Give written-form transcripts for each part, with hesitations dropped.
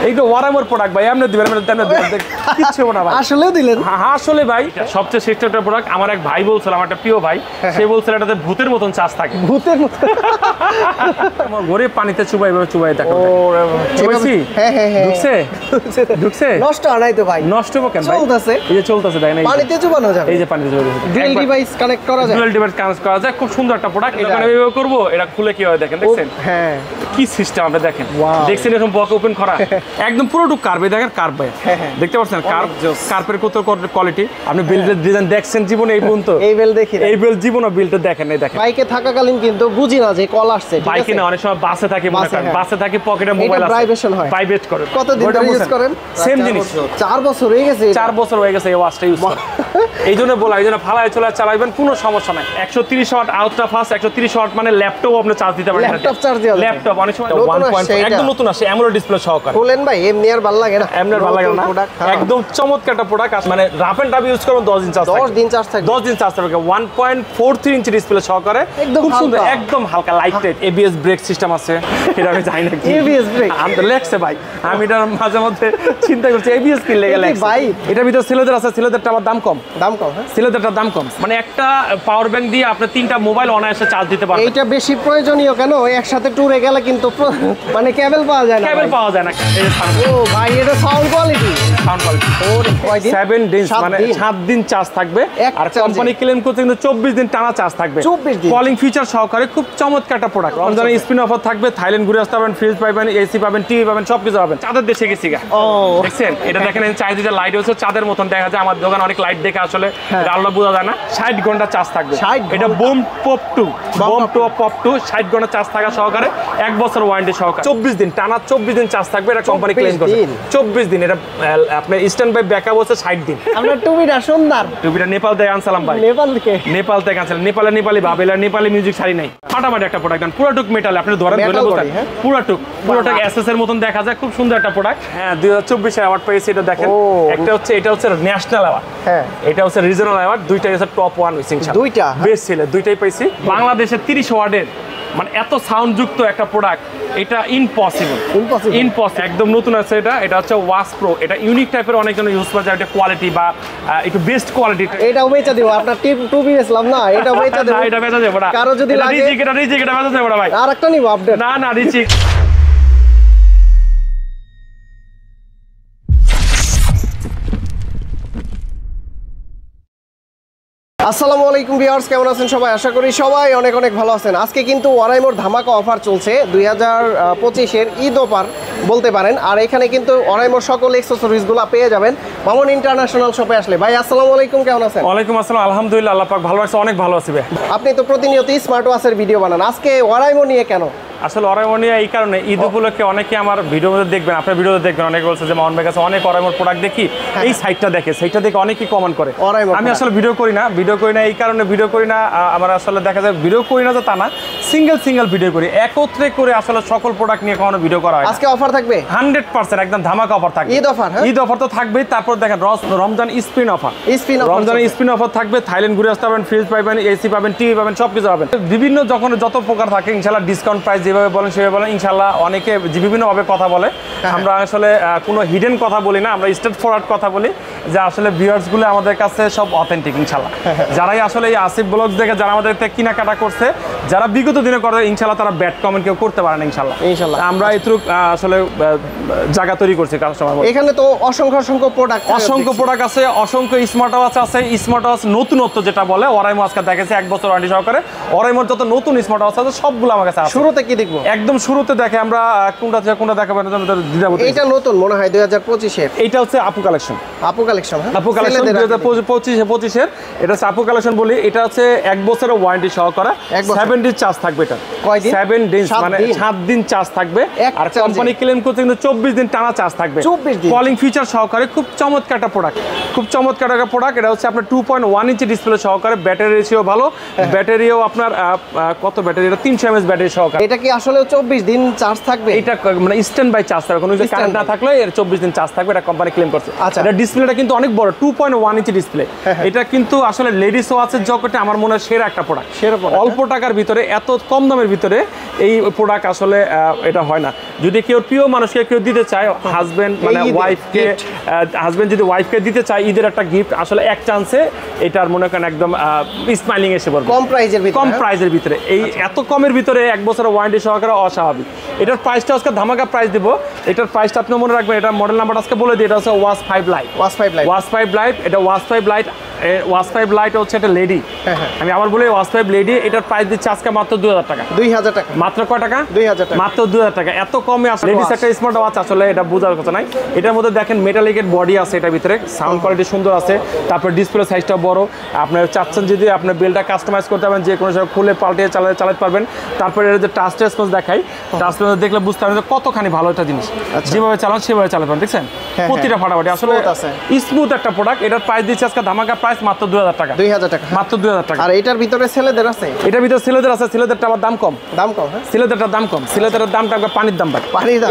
এইটা ওয়ারামোর প্রোডাক্ট ভাই, এমনি দিবেন কিচ্ছু না ভাই, আসলে দিলেন। হ্যাঁ আসলে ভাই সবচেয়ে শ্রেষ্ঠ একটা প্রোডাক্ট। আমার এক ভাই বলছিল, আমার একটা প্রিয় ভাই, সে বলছিল এটাতে ভূতের মতন চার্জ থাকে। ভূতের মতন আমার ঘরে পানিতে চুবাই থাকে। চুবাইছি? হ্যাঁ হ্যাঁ হ্যাঁ ঢুকছে ঢুকছে। নষ্ট নাই তো ভাই? নষ্ট হবে কেন ভাই? চলতেছে, এই যে চলতেছে দেখেন, পানিতে চুবানো যাবে, এই যে পানিতে চুবানো যাবে। ডুয়াল ডিভাইস কানেক্ট করা যায়, ডুয়াল ডিভাইস কানেক্ট করা যায়। খুব সুন্দর একটা প্রোডাক্ট। এটা আমি ব্যবহার করব, এটা খুলে কি হয় দেখেন, দেখছেন? হ্যাঁ কি সিস্টেম আপনি দেখেন, দেখছেন এরকম বক ওপেন করা, একদম পুরোটুক কার্ভ। দেখেন কার্ভ ভাই, দেখতে পাচ্ছেন কার্ভ, কার্ভের কত কোয়ালিটি। আপনি বিল্ডের ডিজাইন দেখছেন জীবনে এই পর্যন্ত? এই বেল দেখি, এই বেল জীবনে বিল্ডটা দেখেন নাই। দেখেন বাইকে থাকাকালীন কিন্তু বুঝি না যে কল আসছে। বাইকে না, অনেক সময় বাসে থাকি, মনে করেন বাসে থাকি, পকেটে মোবাইল আছে, ভাইব্রেশন হয়, ভাইব্রেট করে। কতদিন ধরে ইউজ করেন? সেম জিনিস 4 বছর হয়ে গেছে। 4 বছর হয়ে গেছে এই ওয়াচটা ইউজ করা। এইজন্য বলা, এইজন্য ফালায় চলে চালাবেন, কোনো সমস্যা নাই। 130 ওয়াট আলট্রা ফাস্ট, 130 ওয়াট মানে ল্যাপটপ আপনি চার্জ দিতে পারেন। ল্যাপটপ চার্জ দিতে, ল্যাপটপ অনেক সময় 1.5 একদম নতুন আসে, অ্যামোলেড ডিসপ্লে সহকারে। বলেন ভাই এমনি আর ভালো লাগে না, এমনি আর ভালো লাগে না। একদম চমৎকার একটা প্রোডাক্ট। মানে রাফ এন্ড টাফ ইউজ করবেন 10 দিন চার্জ থাকে, 10 দিন চার্জ থাকে, 10 দিন চার্জ থাকে। 1.43 ইঞ্চি ডিসপ্লে সহকারে, খুব সুন্দর, একদম হালকা light weight. ABS brake system আছে, এটা আমি জানি না কি এবিএস ব্রেক, আমি তো লেখছে ভাই, আমি এটা মাঝে মধ্যে চিন্তা করছি এবিএস কি লেগে লেখছে ভাই। এটার ভিতরে সিলেদার আছে, সিলেদারটা আবার দাম কম, হ্যাঁ সিলেদারটার দাম কম। মানে একটা পাওয়ার ব্যাংক দিয়ে আপনি 3টা মোবাইল অনায়াসে চার্জ দিতে পারবেন। এইটা বেশি প্রয়োজনীয় কেন, একসাথে ট্যুরে গেলে কিন্তু মানে কেবল পাওয়া যায় না, কেবল পাওয়া যায় না। ও ভাই এটা সাউন্ড কোয়ালিটি, সাউন্ড কোয়ালিটি। ওরে কয় দিন? 7 দিন, মানে 7 দিন চার্জ থাকবে। আর কোম্পানি ক্লেম করছে কিন্তু 24 দিন টানা চার্জ থাকবে, 24 দিন কলিং ফিচার সহকারে। খুব চমৎকার একটা প্রোডাক্ট। রমজানের স্পিন অফার থাকবে, থাইল্যান্ড ঘুরে আসতে পারবেন, ফ্রিজ পাবেন, এসি পাবেন, টিভি পাবেন, সবকিছু পাবেন। চাঁদের দেশে গেছি গা, ও দেখছেন? এটা দেখেন চারিদিকে লাইট হচ্ছে, চাঁদের মতন দেখা যায়। আমার দোকান অনেক লাইট দেখে আসলে আল্লাহ বোঝা যায় না। 60 ঘন্টা চার্জ থাকবে। এটা boom pop 2, boom two pop 2, 60 ঘন্টা চার্জ থাকা সহকারে, 1 বছর ওয়ারেন্টি সহকারে, 24 দিন টানা 24 দিন চার্জ থাকবে। এটা কোম্পানি ক্লেম করছে 24 দিন। এটা আপনি স্ট্যান্ড বাই ব্যাকআপ হচ্ছে 60 দিন। আমরা টুবিটা সুন্দর, টুবিটা নেপাল থেকে আনসালাম ভাই, নেপাল থেকে আনসালাম। নেপালি ভাবেলা, নেপালি মিউজিক ছাড়ি নাই, ফাটাফাটি একটা প্রোডাক্ট। পুরোটুক মেটাল, আপনি ধরেন পুরোটুক এসএস এর মতন দেখা যায়। খুব সুন্দর একটা প্রোডাক্ট। হ্যাঁ 2024 এর অ্যাওয়ার্ড পেয়েছে। এটা দেখেন, একটা হচ্ছে, এটা হচ্ছে ন্যাশনাল অ্যাওয়ার্ড, হ্যাঁ এটা হচ্ছে রিজনাল অ্যাওয়ার্ড। দুইটাই হচ্ছে টপ 1 হইছে ইনশাআল্লাহ, দুইটা বেস্ট সেলার, দুইটাই পাইছি। বাংলাদেশে 30 ওয়াটের মানে এত সাউন্ড যুক্ত একটা প্রোডাক্ট, এটা ইম্পসিবল। একদম নতুন আছে এটা। এটা হচ্ছে ওয়াচ প্রো। এটা ইউনিক টাইপের, অনেকজন ইউজ করে যায়। এটা কোয়ালিটি বা একটু বেস্ট কোয়ালিটি। এটাও বেচা দিব, আপনার টুবি বেচলাম না, এটাও বেচা দেব। এটা বেচা দেব না, কারো যদি লাগে রিজিক, এটা বেচা দেব না ভাই। আরেকটা নিব আপডেট। না রিজিক। আসসালামু আলাইকুম ভিউয়ার্স, কেমন আছেন সবাই? আশা করি সবাই অনেক অনেক ভালো আছেন। আজকে কিন্তু ওরাইমোর ধামাকা অফার চলছে, 2025 এর ঈদ অফার বলতে পারেন। আর এখানে কিন্তু ওরাইমোর সকল অ্যাকসেসরিজগুলো পেয়ে যাবেন মামুন ইন্টারন্যাশনাল শপে আসলে। ভাই আসসালামু আলাইকুম, কেমন আছেন? ওয়ালাইকুম আসসালাম, আলহামদুলিল্লাহ, আল্লাহ পাক ভালো আছে, অনেক ভালো আছি ভাই। আপনি তো প্রতিনিয়ত স্মার্ট ওয়াচের ভিডিও বানান, আজকে ওরাইমো নিয়ে কেন? আসলে ওরাইমো নিয়ে এই কারণে, ঈদ উপলক্ষে অনেকে আমার ভিডিওতে দেখবেন, আপনার ভিডিওতে দেখবেন, অনেকে বলছে যে মামুন ভাই কাছে অনেক ওরাইমোর প্রোডাক্ট দেখি, এই সাইটটা দেখে, সাইটটা দেখে অনেকেই কমেন্ট করে। আমি আসলে ভিডিও করি না এই কারণে ভিডিও করি না। আমার আসলে দেখা যায় ভিডিও করি না যে তা না, সিঙ্গেল ভিডিও করি, একত্রে করে আসলে সকল প্রোডাক্ট নিয়ে কখনো ভিডিও করা হয়। আজকে অফার থাকবে 100%, একদম ধামাকা অফার থাকবে। ঈদ অফার তো থাকবেই। তারপর দেখেন রমজান স্পিন অফার, রমজানের স্পিন অফার থাকবে। থাইল্যান্ড ঘুরে আসতে পারবেন, ফ্রিজ পাবেন, এসি পাবেন, টিভি পাবেন, সবকিছু পাবেন। বিভিন্ন যখন যত প্রকার থাকে ইনশাআল্লাহ ডিসকাউন্ট প্রাইস যেভাবে বলেন সেভাবে বলেন ইনশাআল্লাহ। অনেকে বিভিন্নভাবে কথা বলে, আমরা আসলে কোনো হিডেন কথা বলি না, আমরা স্ট্রেট ফরওয়ার্ড কথা বলি যে আসলে ভিউয়ার্সগুলো আমাদের কাছে সব অথেন্টিক ইনশাআল্লাহ। যারাই আসলে এই আসিফ ব্লগস দেখে যারা আমাদের থেকে কেনাকাটা করছে, যারা বিগত দিনে করে ইনশাআল্লাহ, তারা ব্যাড কমেন্ট কেউ করতে পারে না ইনশাআল্লাহ। আমরা এইটুকু আসলে জায়গা তৈরি করছি কাস্টমার। এখানে তো অসংখ্য প্রোডাক্ট আছে, অসংখ্য স্মার্ট ওয়াচ আছে। স্মার্ট ওয়াচ নতুনত্ব যেটা বলে ওরাইমো আজকে দেখেছে 1 বছর ওয়ারেন্টি সহকারে। ওরাইমোর যত নতুন স্মার্ট ওয়াচ আছে সবগুলো আমার কাছে আছে। শুরুতে কি দেখবো? একদম শুরুতে দেখে আমরা কোনটা দেখাবেন, এটা নতুন মনে হয় 2025 এর। এটা হচ্ছে আপু কালেকশন 2025 এর। এটা হচ্ছে আপু কালেকশন বলি। এটা হচ্ছে 1 বছরের ওয়ারেন্টি সহকারে, 7 দিন চার্জ থাকবে। এটা 7 দিন মানে 7 দিন চার্জ থাকবে। আর কোম্পানি ক্লেম করছে কিন্তু 24 দিন টানা চার্জ থাকবে, কলিং ফিচার সহকারে। খুব চমৎকার একটা প্রোডাক্ট, এটা হচ্ছে আপনার 2.1 ইঞ্চি ডিসপ্লে সহকারে। ব্যাটারি রেশিও ভালো, ব্যাটারিও আপনার কত ব্যাটারি? এটা 300 mAh ব্যাটারি সহকারে। এটা কি আসলে 24 দিন চার্জ থাকবে? এটা মানে স্ট্যান্ড বাই চার্জ থাকবে, কোনো কারেন্ট না থাকলে এর 24 দিন চার্জ থাকবে, এটা কোম্পানি ক্লেম করছে। এটা ডিসপ্লেটা কিন্তু অনেক বড় 2.1 ইঞ্চি ডিসপ্লে। এটা কিন্তু আসলে লেডিস ওয়াচের জগতে আমার মনে হয় সেরা একটা প্রোডাক্ট। অল্প টাকার ভিতরে এত কম দামের ভিতরে এই প্রোডাক্ট আসলে এটা হয় না। যদি কেউ প্রিয় মানুষকে কেউ দিতে চায়, হাজবেন্ড মানে ওয়াইফকে, হাজবেন্ড যদি ওয়াইফকে দিতে চায় ঈদের একটা গিফট, আসলে এক চান্সে এটার মনে করেন একদম স্মাইলিং এসে পড়বে কম প্রাইজের ভিতরে। এই এত কমের ভিতরে 1 বছরের ওয়ারেন্টি সহকারে অস্বাভাবিক। এটার প্রাইসটা আজকে ধামাকা প্রাইস দিব। এটার প্রাইসটা আপনি মনে রাখবেন, এটা মডেল নাম্বার আজকে বলে দিই, এটা হচ্ছে ওয়াচ 5 লাইট। এটা ওয়াচ 5 লাইট। ওয়াচ 5 লাইট হচ্ছে এটা লেডি। আমি আবার বলি ওয়াচ 5 লেডি। এটার প্রাইস দিচ্ছে আজকে মাত্র 2000 টাকা। 2000 টাকা মাত্র। কয় টাকা? 2000 টাকা মাত্র 2000 টাকা। এত কমে আসলে লেডিস একটা স্মার্ট ওয়াচ আসলে এটা বোঝার কথা নাই। এটার মধ্যে দেখেন মেটালিকের বডি আছে, এটার ভিতরে সাউন্ড কোয়ালিটি সুন্দর আছে, তারপর ডিসপ্লে সাইজটা বড়। আপনি চাচ্ছেন যদি আপনি বেলটা কাস্টমাইজ করতে পারবেন, যে কোনো সময় খুলে পাল্টে চালাতে পারবেন। তারপরে এর যে টাচ রেসপন্স দেখাই, টাচ রেসপন্স দেখলে বুঝতে পারবেন যে কতখানি ভালো একটা জিনিস। যেভাবে চালান সেভাবে চালাবেন, দেখছেন প্রতিটা ফাটাফাটি আসলে স্মুথ একটা প্রোডাক্ট। এটার প্রাইস দিচ্ছে আজকে ধামাকা প্রাইস মাত্র 2000 টাকা। 2000 টাকা মাত্র 2000 টাকা। আর এটার ভিতরে ছেলেদের আছে? এটার ভিতরে ছেলেদের আছে। ছেলেদেরটা আবার দাম কম। ছেলেদেরটা দাম কম। ছেলেদের দামটা পানির দাম ভাই।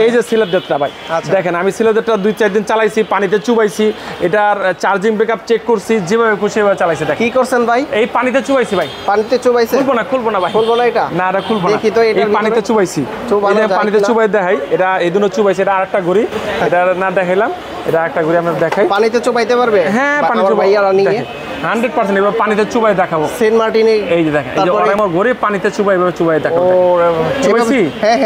এই যে ছেলেদেরটা ভাই দেখেন, আমি ছেলেদেরটা 2-4 দিন চালাইছি, পানিতে চুবাইছি, এটার চার্জিং ব্যাকআপ চেক করছি, যেভাবে খুশি সেভাবে চালাইছি। কি করছেন ভাই? এই পানিতে চুবাইছি ভাই। পানিতে চুবাইছি? খুলবো না ভাই, খুলবো না এটা। না এটা খুলবো না, দেখি তো। এই পানিতে চুবাইছি, এটা পানিতে চুবাই দেখাই। এটা এই দুটো চুবাইছি। এটা আরেকটা ঘড়ি, এটা না দেখাইলাম, এটা একটা ঘড়ি আমরা দেখাই। পানিতে চুবাইতে পারবে? হ্যাঁ পানিতে ভাইয়ারা নিয়ে 100% এবার পানিতে চুবাই দেখাবো। সেন্ট মার্টিনে এই যে দেখেন, এই যে আমার ঘরে পানিতে চুবাই দেখাবো। চুবাইছি? হ্যাঁ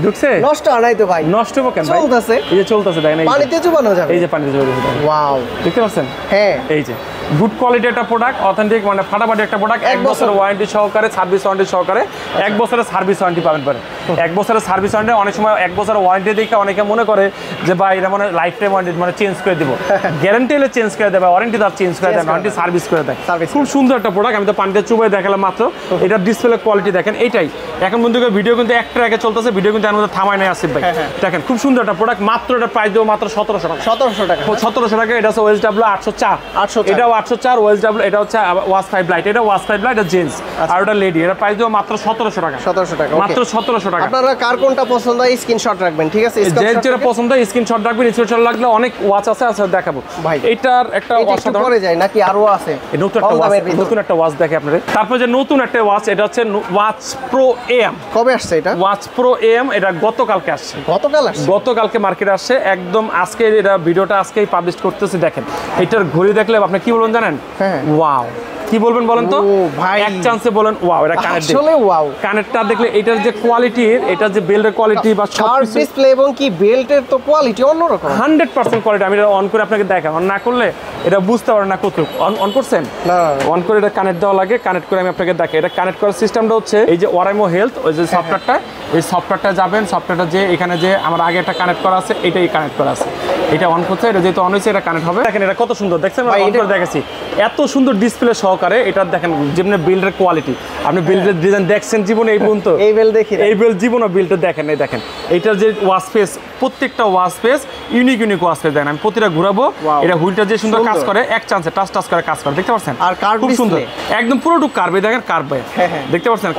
ঢুকছে। নষ্ট হয় নাই তো ভাই? নষ্ট হবে কেন ভাই? চলতেছে, এই যে চলতেছে দেখেন, পানিতে চুবানো যাবে। এই যে পানিতে চুবানো। ওয়াও, দেখতে পাচ্ছেন? হ্যাঁ এই যে গুড কোয়ালিটি একটা প্রোডাক্ট, অথেন্টিক মানে ফাটাফাটি একটা প্রোডাক্ট। 1 বছরের ওয়ারেন্টি সহকারে, সার্ভিস ওয়ারেন্টি সহকারে। 1 বছরের সার্ভিস ওয়ারেন্টি পাবেন পরে। 1 বছরের সার্ভিস ওয়ারেন্টি। অনেক সময় 1 বছরের ওয়ারেন্টি দেখে অনেকে মনে করে যে ভাই এটা মানে লাইফ টাইম ওয়ারেন্টি, মানে চেঞ্জ করে দিব। গ্যারান্টি হলে চেঞ্জ করে দেবে, ওয়ারেন্টি তার চেঞ্জ করে দেয়, ওয়ারেন্টি সার্ভিস করে দেয়। খুব সুন্দর একটা প্রোডাক্ট। আমি তো পানিতে চুবাই দেখালাম মাত্র। এটার ডিসপ্লে কোয়ালিটি দেখেন, এইটাই। এখন বন্ধু ভিডিও কিন্তু একটা আগে চলতেছে, ভিডিও কিন্তু এর মধ্যে থামায় নাই আসিফ ভাই। দেখেন খুব সুন্দর একটা প্রোডাক্ট। মাত্র এটা প্রাইস দেবো মাত্র 1700 টাকা। 1700 টাকা। এটা হচ্ছে OSW 804। এটাও 804 OSW। এটা হচ্ছে ওয়াচ 5 লাইট। এটা ওয়াচ 5 লাইট, এটা জেন্টস, আর ওটা লেডি। এটা প্রাইস দেবো মাত্র 1700 টাকা। 1700 টাকা মাত্র 1700 টাকা। আপনারা কার কোনটা পছন্দ হয় স্ক্রিনশট রাখবেন, ঠিক আছে? যেটা পছন্দ হয় স্ক্রিনশট রাখবেন। স্ক্রিনশট লাগলে অনেক ওয়াচ আছে, আচ্ছা দেখাবো ভাই। এটার একটা অসাধারণ পরে যায় নাকি আরো আছে? নতুন একটা ওয়াচ দেখে আপনাদের। তারপর যে নতুন একটা ওয়াচ, এটা হচ্ছে ওয়াচ প্রো AM। কবে আসছে এটা? ওয়াচ প্রো AM এটা গতকালকে আসছে। গতকালকে মার্কেটে আসছে একদম। আজকে এটা ভিডিওটা আজকেই পাবলিশ করতেছি। দেখেন এটার ঘড়ি দেখলে আপনি কি বলবেন জানেন? ওয়াও, কি বলবেন বলেন তো ভাই? এক চান্সে বলেন ওয়াও। এটা কানেক্ট আসলে ওয়াও। কানেক্টটা দেখলে এটার যে কোয়ালিটি, এটা যে বেল্টের কোয়ালিটি বা শার্প ডিসপ্লে এবং কি বেল্টের তো কোয়ালিটি অন্যরকম। 100% কোয়ালিটি। আমি এটা অন করে আপনাকে দেখাই, অন না করলে এটা বুঝতে পারেন না কত। অন করছেন? না, অন করে এটা কানেক্ট দেওয়া লাগে। কানেক্ট করে আমি আপনাকে দেখাই। এটা কানেক্ট করার সিস্টেমটা হচ্ছে এই যে ওরাইমো হেলথ, ওই যে সফটওয়্যারটা, এই সফটওয়্যারটা যাবেন। সফটওয়্যারটা যে এখানে যে আমার আগে একটা কানেক্ট করা আছে, এটাই কানেক্ট করা আছে। এটা অন করছে, এটা যেহেতু অন হয়েছে এটা কানেক্ট হবে। দেখেন এটা কত সুন্দর, দেখছেন? অন করে দেখাচ্ছি। এত সুন্দর ডিসপ্লে সহকারে এটা দেখেন। যেমন বিল্ডের কোয়ালিটি, আপনি বিল্ডের ডিজাইন দেখছেন জীবনে এই পর্যন্ত? এই বেল দেখি, এই বেল জীবনে বিল্ডটা দেখেন। এই দেখেন এটার যে ওয়াচ ফেস, প্রত্যেকটা watch face unique watch face. দেখেন আমি প্রতিটা ঘুরাবো, এটা হুইলটা যে সুন্দর কাজ করে, এক চান্সে টাচ করে কাজ করে, দেখতে পাচ্ছেন? আর কার্ভ খুব সুন্দর, একদম পুরোটুক কার্ভ। দেখেন কার্ভ, দেখতে পাচ্ছেন?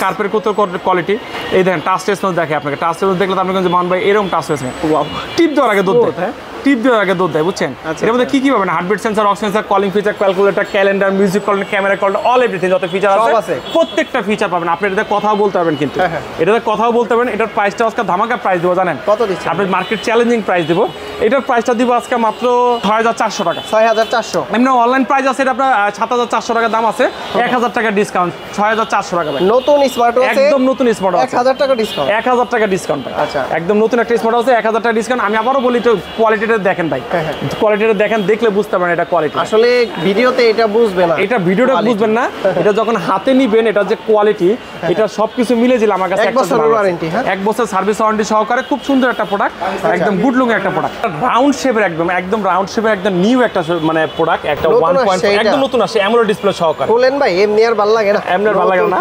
কার্ভের কত কোয়ালিটি। এই দেখেন টাচ রেসপন্স দেখে আপনাকে। টাচ রেসপন্স দেখলে তো আপনি কিন্তু মান ভাই এরকম টাচ রেসপন্স। টিপ দেওয়ার আগে দুধ দেয়, টিপ দেওয়ার আগে দুধ দেয়, বুঝছেন? এর মধ্যে কি পাবেন? Heartbeat sensor, oxygen sensor, calling feature, calculator, calendar, music call, camera call, all everything যত ফিচার আছে প্রত্যেকটা ফিচার পাবেন। আপনি এটাতে কথাও বলতে পারবেন, কিন্তু এটাতে কথাও বলতে পারবেন। এটার প্রাইসটা আজকে ধামাকা প্রাইস দেবো, জানেন কত দিচ্ছি? আপনি মার্কেট চ্যালেঞ্জিং প্রাইস দেবো। এটার প্রাইসটা দিব আজকে মাত্র 6400 টাকা। 6400। এমনি অনলাইন প্রাইস আছে এটা আপনার 7400 টাকা দাম আছে। 1000 টাকা ডিসকাউন্ট, 6400 টাকা। নতুন স্মার্ট ওয়াচ, একদম নতুন স্মার্ট ওয়াচ, 1000 টাকা ডিসকাউন্ট। 1000 টাকা ডিসকাউন্ট। আচ্ছা, একদম নতুন একটা স্মার্ট ওয়াচ, 1000 টাকা ডিসকাউন্ট। আমি আবারও বলি তো কোয়ালিটিটা দেখেন ভাই, কোয়ালিটিটা দেখেন, দেখলে বুঝতে পারেন এটা কোয়ালিটি। আসলে ভিডিওতে এটা বুঝবেন না, এটা ভিডিওটা বুঝবেন না, এটা যখন হাতে নিবেন এটা যে কোয়ালিটি, এটা সবকিছু মিলে দিলে আমার কাছে 1 বছরের ওয়ারেন্টি। 1 বছর সার্ভিস ওয়ারেন্টি সহকারে খুব সুন্দর একটা প্রোডাক্ট, একদম গুড লুকিং একটা প্রোডাক্ট। রাউন্ড শেপের, একদম রাউন্ড শেপের, একদম নিউ একটা মানে প্রোডাক্ট, একটা 1.5 একদম নতুন আসে অ্যামোলেড ডিসপ্লে সহকারে। বলেন ভাই এমনি আর ভালো লাগে না? এমনি আর ভালো লাগে না,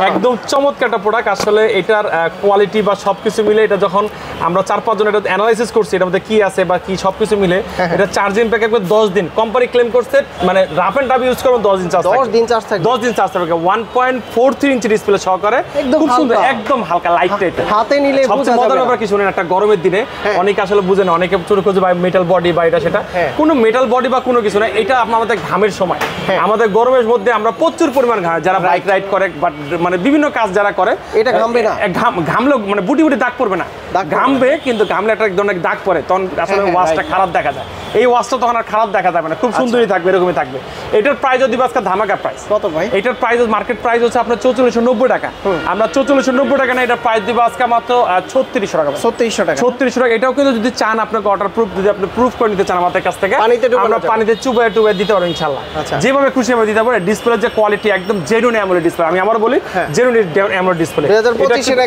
একদম চমৎকার একটা প্রোডাক্ট। আসলে এটার কোয়ালিটি বা সবকিছু মিলে এটা যখন আমরা 4-5 জন এটা অ্যানালাইসিস করছি, এটার মধ্যে কি আছে বা কি সবকিছু মিলে, এটা চার্জিং প্যাক একবার 10 দিন কোম্পানি ক্লেম করছে, মানে রাফ এন্ড টাফ ইউজ করবেন 10 দিন চার্জ থাকবে। 10 দিন চার্জ থাকবে, 10 দিন চার্জ থাকবে। 1.43 ইঞ্চি ডিসপ্লে সহকারে, খুব সুন্দর, একদম হালকা লাইট টাইপের। হাতে নিলে সবচেয়ে মজার ব্যাপার কি শুনেন, একটা গরমের দিনে অনেকে আসলে বুঝে না, অনেকে কাস্টমার খোঁজে ভাই মেটাল বডি বা এটা সেটা, কোনো মেটাল বডি বা কোনো কিছু না, এটা আমাদের ঘামের সময়, আমাদের গরমের মধ্যে আমরা প্রচুর পরিমাণ ঘাম, যারা বাইক রাইড করে বা মানে বিভিন্ন কাজ যারা করে, এটা ঘামবে না, ঘামলেও মানে বুটি বুটি দাগ পড়বে না, ঘামবে কিন্তু ঘামলে একটা ধরনের দাগ পড়ে, তখন আসলে ওয়াশটা খারাপ দেখা যায়। এই ওয়াশটা তখন আর খারাপ দেখা যাবে না, খুব সুন্দরই থাকবে, এরকমই থাকবে। এটার প্রাইস যদি আজকে ধামাকা প্রাইস কত ভাই? এটার প্রাইস মার্কেট প্রাইস হচ্ছে আপনার 4490 টাকা, আমরা 4490 টাকা না, এটার প্রাইস দিব আজকে মাত্র 3600 টাকা। 3600 টাকা, 3600 টাকা। এটাও কিন্তু যদি চান আপনাকে ওয়াটার প্রুফ, যদি আপনি প্রুফ করে নিতে চান আমাদের কাছ থেকে, আমরা পানিতে চুবাই টুবাই দিতে পারবো ইনশাআল্লাহ, যেভাবে খুশি ভাবে দিতে পারবো। ডিসপ্লে যে কোয়ালিটি একদম জেনুইন অ্যামোলেড ডিসপ্লে, আমি আবার বলি জেনুইন অ্যামোলেড ডিসপ্লে, 2025 এর